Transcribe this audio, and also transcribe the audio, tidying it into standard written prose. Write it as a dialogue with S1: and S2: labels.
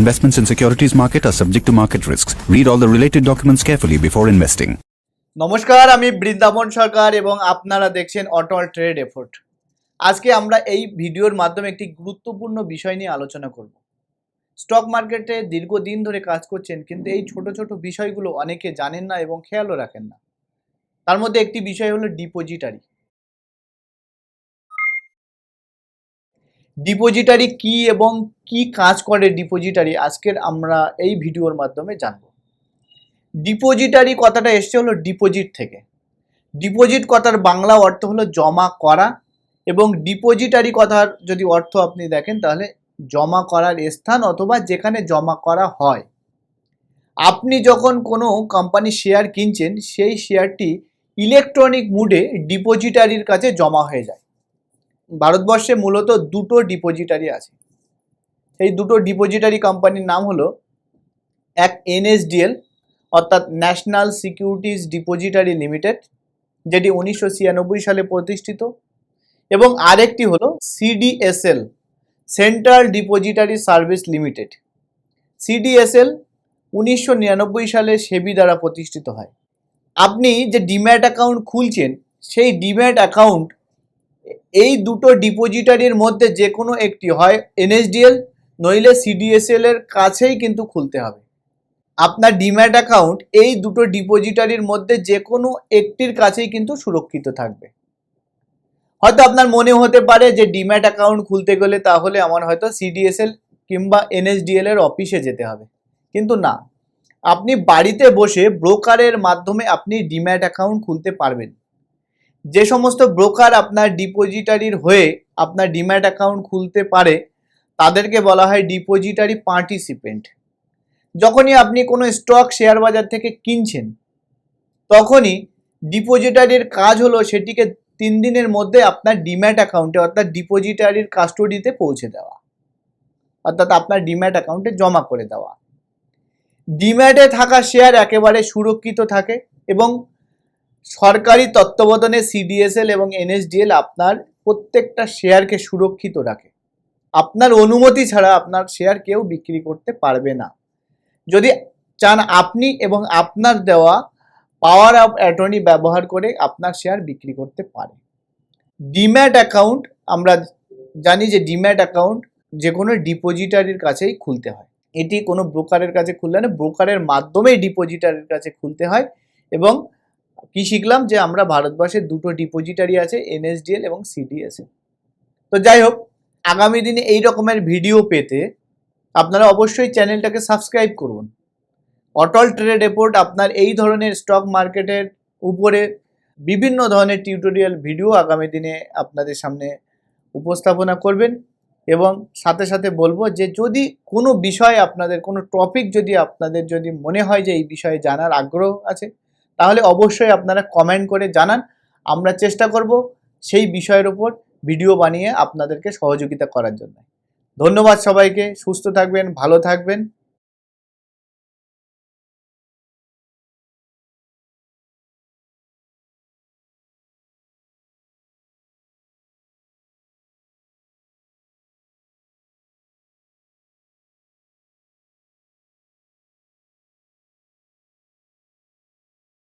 S1: Investments in securities market are subject to market risks. Read all the related documents carefully before investing.
S2: নমস্কার, আমি বৃন্দাবন সরকার এবং আপনারা দেখছেন অটল trade effort. আজকে আমরা এই ভিডিওর মাধ্যমে একটি গুরুত্বপূর্ণ বিষয় নিয়ে আলোচনা করব। স্টক মার্কেটে দীর্ঘদিন ধরে কাজ করছেন, কিন্তু এই ছোট ছোট বিষয়গুলো অনেকে জানেন না এবং খেয়ালও রাখেন না। তার মধ্যে একটি বিষয় হলো ডিপোজিটারি। ডিপোজিটারি কি এবং কি কাজ করে ডিপোজিটারি, আজকের আমরা এই ভিডিওর মাধ্যমে জানব। ডিপোজিটারি কথাটা এসছে হলো ডিপোজিট থেকে। ডিপোজিট কথার বাংলা অর্থ হলো জমা করা, এবং ডিপোজিটারি কথার যদি অর্থ আপনি দেখেন তাহলে জমা করার স্থান অথবা যেখানে জমা করা হয়। আপনি যখন কোনো কোম্পানি শেয়ার কিনছেন, সেই শেয়ারটি ইলেকট্রনিক মুডে ডিপোজিটারির কাছে জমা হয়ে যায়। ভারতবর্ষে মূলত দুটো ডিপোজিটারি আছে। এই দুটো ডিপোজিটারি কোম্পানির নাম হলো এক NSDL অর্থাৎ ন্যাশনাল সিকিউরিটিজ ডিপোজিটারি লিমিটেড, যেটি 1996 সালে প্রতিষ্ঠিত, এবং আরেকটি হলো CDSL central depository service limited. CDSL 1999 সালে সেবি দ্বারা প্রতিষ্ঠিত হয়। আপনি যে ডিম্যাট অ্যাকাউন্ট খুলছেন, সেই ডিম্যাট অ্যাকাউন্ট এই দুটো ডিপোজিটারির মধ্যে যে কোনো একটি, হয় NSDL নইলে CDSL এর কাছেই কিন্তু খুলতে হবে। আপনার ডিম্যাট অ্যাকাউন্ট এই দুটো ডিপোজিটারির মধ্যে যে কোনো একটির কাছেই কিন্তু সুরক্ষিত থাকবে। হয়তো আপনার মনে হতে পারে যে ডিম্যাট অ্যাকাউন্ট খুলতে গেলে তাহলে আমার হয়তো CDSL কিংবা NSDL এর অফিসে যেতে হবে, কিন্তু না, আপনি বাড়িতে বসে ব্রোকারের মাধ্যমে আপনি ডিম্যাট অ্যাকাউন্ট খুলতে পারবেন। যে সমস্ত ব্রোকার আপনার ডিপোজিটারির হয়ে আপনার ডিম্যাট অ্যাকাউন্ট খুলতে পারে তাদেরকে বলা হয় ডিপোজিটারি পার্টিসিপেন্ট। যখনই আপনি কোনো স্টক শেয়ার বাজার থেকে কিনছেন, তখনই ডিপোজিটারির কাজ হলো সেটিকে 3 দিনের মধ্যে আপনার ডিম্যাট অ্যাকাউন্টে অর্থাৎ ডিপোজিটারির কাস্টোডিতে পৌঁছে দেওয়া, অর্থাৎ আপনার ডিম্যাট অ্যাকাউন্টে জমা করে দেওয়া। ডিম্যাটে থাকা শেয়ার একেবারে সুরক্ষিত থাকে এবং সরকারি তত্ত্বাবধানে CDSL এবং NSDL আপনার প্রত্যেকটা শেয়ারকে সুরক্ষিত রাখে। আপনার অনুমতি ছাড়া আপনার শেয়ার কেউ বিক্রি করতে পারবে না। যদি চান, আপনি এবং আপনার দেওয়া পাওয়ার অফ অ্যাটর্নি ব্যবহার করে আপনার শেয়ার বিক্রি করতে পারে। ডিম্যাট অ্যাকাউন্ট, আমরা জানি যে ডিম্যাট অ্যাকাউন্ট যে কোনো ডিপোজিটারির কাছেই খুলতে হয়। এটি কোনো ব্রোকারের কাছে খুললে না, ব্রোকারের মাধ্যমেই ডিপোজিটারির কাছে খুলতে হয়। এবং কি শিখলাম যে আমরা ভারতবর্ষে দুটো ডিপোজিটারি আছে, NSDL এবং CDSL। তো যাই হোক, আগামী দিনে এই রকমের ভিডিও পেতে আপনারা অবশ্যই চ্যানেলটাকে সাবস্ক্রাইব করুন। অটল ট্রেড রিপোর্ট আপনার এই ধরনের স্টক মার্কেটের উপরে বিভিন্ন ধরনের টিউটোরিয়াল ভিডিও আগামী দিনে আপনাদের সামনে উপস্থাপনা করবেন। এবং সাথে সাথে বলবো যে যদি কোনো বিষয় আপনাদের, কোনো টপিক যদি আপনাদের যদি মনে হয় যে এই বিষয়ে জানার আগ্রহ আছে, তাহলে অবশ্যই আপনারা কমেন্ট করে জানান। আমরা চেষ্টা করব সেই বিষয়ের উপর ভিডিও বানিয়ে আপনাদেরকে সহযোগিতা করার জন্য। ধন্যবাদ সবাইকে। সুস্থ থাকবেন, ভালো থাকবেন।